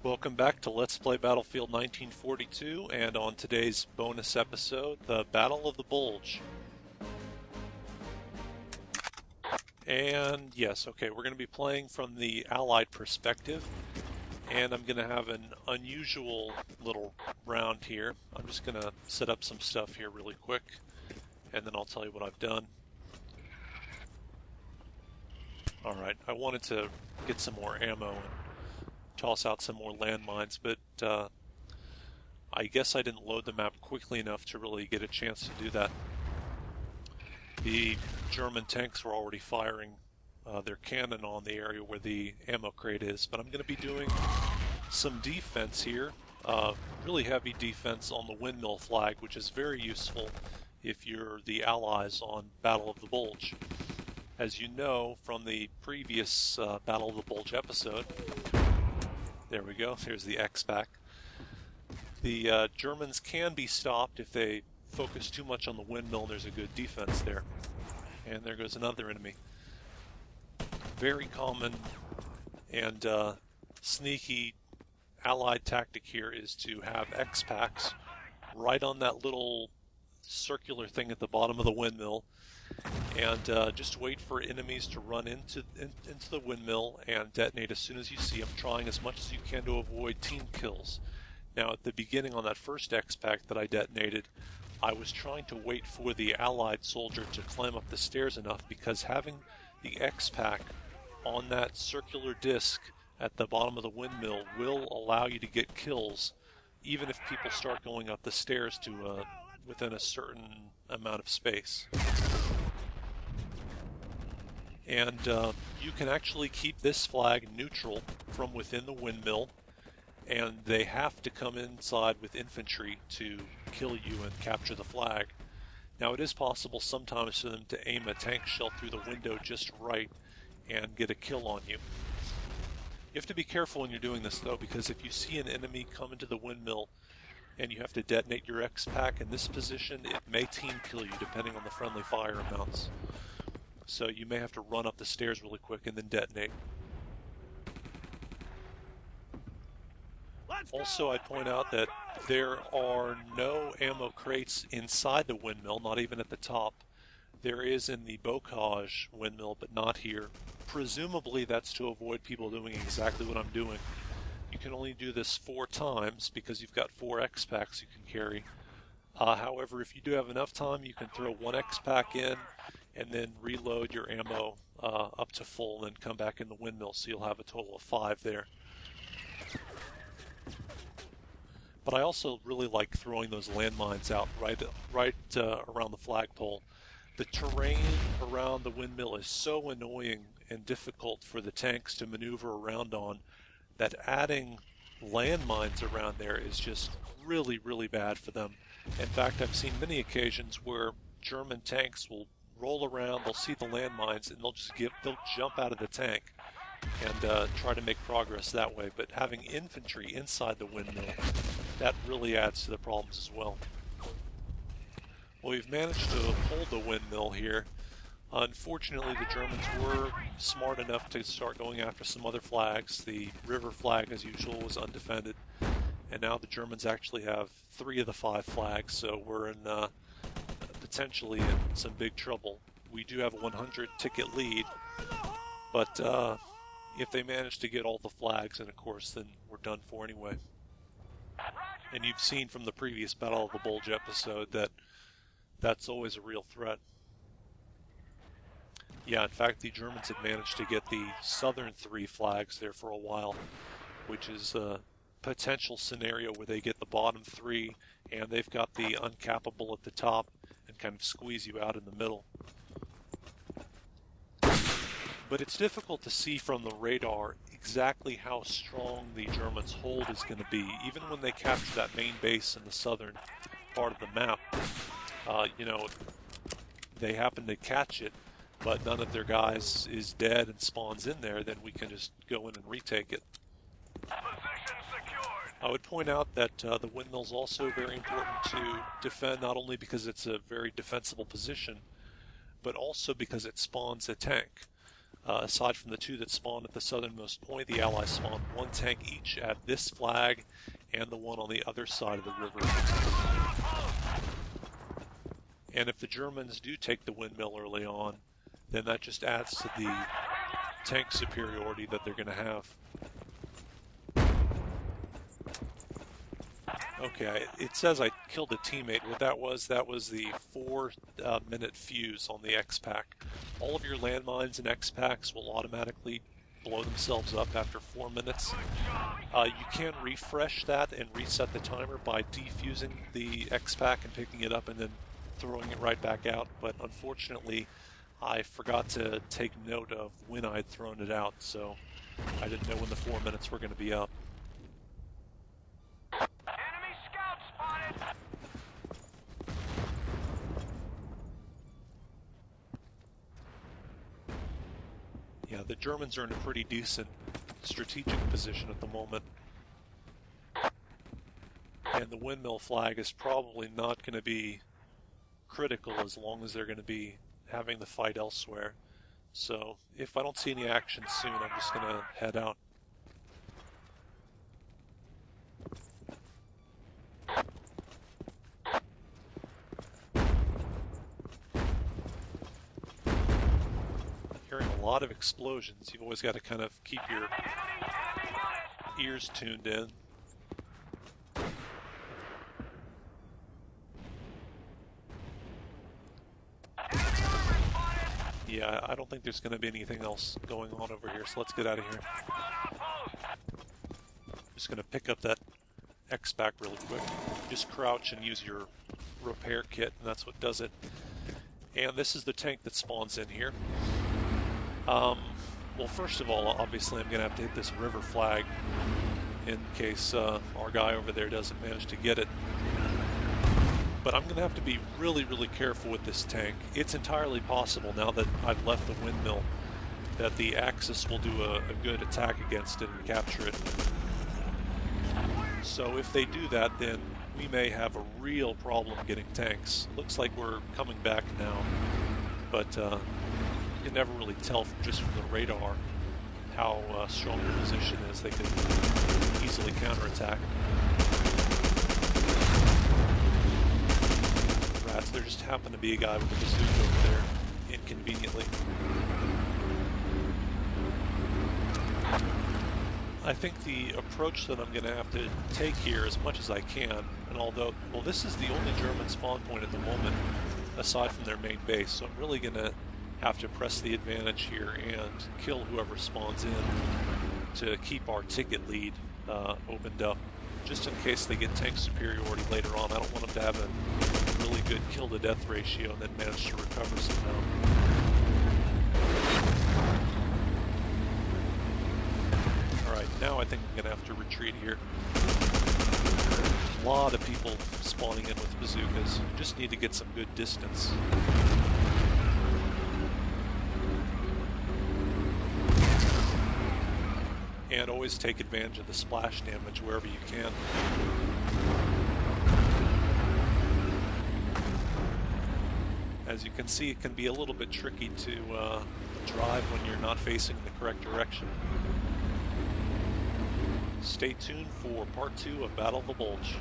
Welcome back to Let's Play Battlefield 1942, and on today's bonus episode, the Battle of the Bulge. And yes, okay, we're going to be playing from the Allied perspective, and I'm going to have an unusual little round here. I'm just going to set up some stuff here really quick, and then I'll tell you what I've done. Alright, I wanted to get some more ammo and toss out some more landmines, but I guess I didn't load the map quickly enough to really get a chance to do that. The German tanks were already firing their cannon on the area where the ammo crate is, but I'm going to be doing some defense here, really heavy defense on the windmill flag, which is very useful if you're the Allies on Battle of the Bulge. As you know from the previous Battle of the Bulge episode, there we go, there's the X-Pack. The Germans can be stopped if they focus too much on the windmill and there's a good defense there. And there goes another enemy. Very common and sneaky Allied tactic here is to have X-Packs right on that little circular thing at the bottom of the windmill, and just wait for enemies to run into the windmill and detonate as soon as you see them, trying as much as you can to avoid team kills. Now at the beginning on that first X-Pack that I detonated, I was trying to wait for the Allied soldier to climb up the stairs enough, because having the X-Pack on that circular disc at the bottom of the windmill will allow you to get kills even if people start going up the stairs to within a certain amount of space. And you can actually keep this flag neutral from within the windmill, and they have to come inside with infantry to kill you and capture the flag. Now it is possible sometimes for them to aim a tank shell through the window just right and get a kill on you. You have to be careful when you're doing this though, because if you see an enemy come into the windmill and you have to detonate your X-Pack in this position, it may team kill you depending on the friendly fire amounts. So you may have to run up the stairs really quick and then detonate. Also, I'd point out that there are no ammo crates inside the windmill, not even at the top. There is in the Bocage windmill, but not here. Presumably that's to avoid people doing exactly what I'm doing. You can only do this 4 times because you've got 4 X-Packs you can carry. However, if you do have enough time, you can throw 1 X-Pack in and then reload your ammo up to full and then come back in the windmill, so you'll have a total of 5 there. But I also really like throwing those landmines out right around the flagpole. The terrain around the windmill is so annoying and difficult for the tanks to maneuver around on that adding landmines around there is just really, really bad for them. In fact, I've seen many occasions where German tanks will roll around, they'll see the landmines, and they'll jump out of the tank and try to make progress that way. But having infantry inside the windmill, that really adds to the problems as well. Well, we've managed to hold the windmill here. Unfortunately, the Germans were smart enough to start going after some other flags. The river flag, as usual, was undefended. And now the Germans actually have 3 of the 5 flags, so we're in potentially in some big trouble. We do have a 100 ticket lead, but if they manage to get all the flags, and of course, then we're done for anyway. And you've seen from the previous Battle of the Bulge episode that that's always a real threat. Yeah, in fact, the Germans had managed to get the southern 3 flags there for a while, which is a potential scenario where they get the bottom 3 and they've got the uncappable at the top and kind of squeeze you out in the middle. But it's difficult to see from the radar exactly how strong the Germans' hold is going to be, even when they capture that main base in the southern part of the map. You know, they happen to catch it, but none of their guys is dead and spawns in there, then we can just go in and retake it. I would point out that the windmill is also very important to defend, not only because it's a very defensible position, but also because it spawns a tank. Aside from the two that spawned at the southernmost point, the Allies spawned one tank each at this flag and the one on the other side of the river. And if the Germans do take the windmill early on, then that just adds to the tank superiority that they're going to have. Okay, it says I killed a teammate. What that was the 4-minute fuse on the X-Pack. All of your landmines and X-Packs will automatically blow themselves up after 4 minutes. You can refresh that and reset the timer by defusing the X-Pack and picking it up and then throwing it right back out, but unfortunately I forgot to take note of when I'd thrown it out, so I didn't know when the 4 minutes were going to be up. Enemy scout spotted! Yeah, the Germans are in a pretty decent strategic position at the moment. And the windmill flag is probably not going to be critical as long as they're going to be having the fight elsewhere. So if I don't see any action soon, I'm just going to head out. Hearing a lot of explosions. You've always got to kind of keep your ears tuned in. Yeah, I don't think there's going to be anything else going on over here, so let's get out of here. Just going to pick up that X-Pack really quick. Just crouch and use your repair kit, and that's what does it. And this is the tank that spawns in here. Well, first of all, obviously I'm going to have to hit this river flag in case our guy over there doesn't manage to get it. But I'm going to have to be really, really careful with this tank. It's entirely possible, now that I've left the windmill, that the Axis will do a good attack against it and capture it. So if they do that, then we may have a real problem getting tanks. Looks like we're coming back now, but you can never really tell just from the radar how strong their position is. They could easily counterattack. Rats, there just happened to be a guy with a bazooka over there, inconveniently. I think the approach that I'm going to have to take here, as much as I can, and although, well, this is the only German spawn point at the moment, aside from their main base, so I'm really going to have to press the advantage here and kill whoever spawns in to keep our ticket lead opened up, just in case they get tank superiority later on. I don't want them to have a really good kill-to-death ratio and then manage to recover somehow. Alright, now I think I'm going to have to retreat here. A lot of people spawning in with bazookas. Just need to get some good distance. And always take advantage of the splash damage wherever you can. As you can see, it can be a little bit tricky to drive when you're not facing the correct direction. Stay tuned for part 2 of Battle of the Bulge.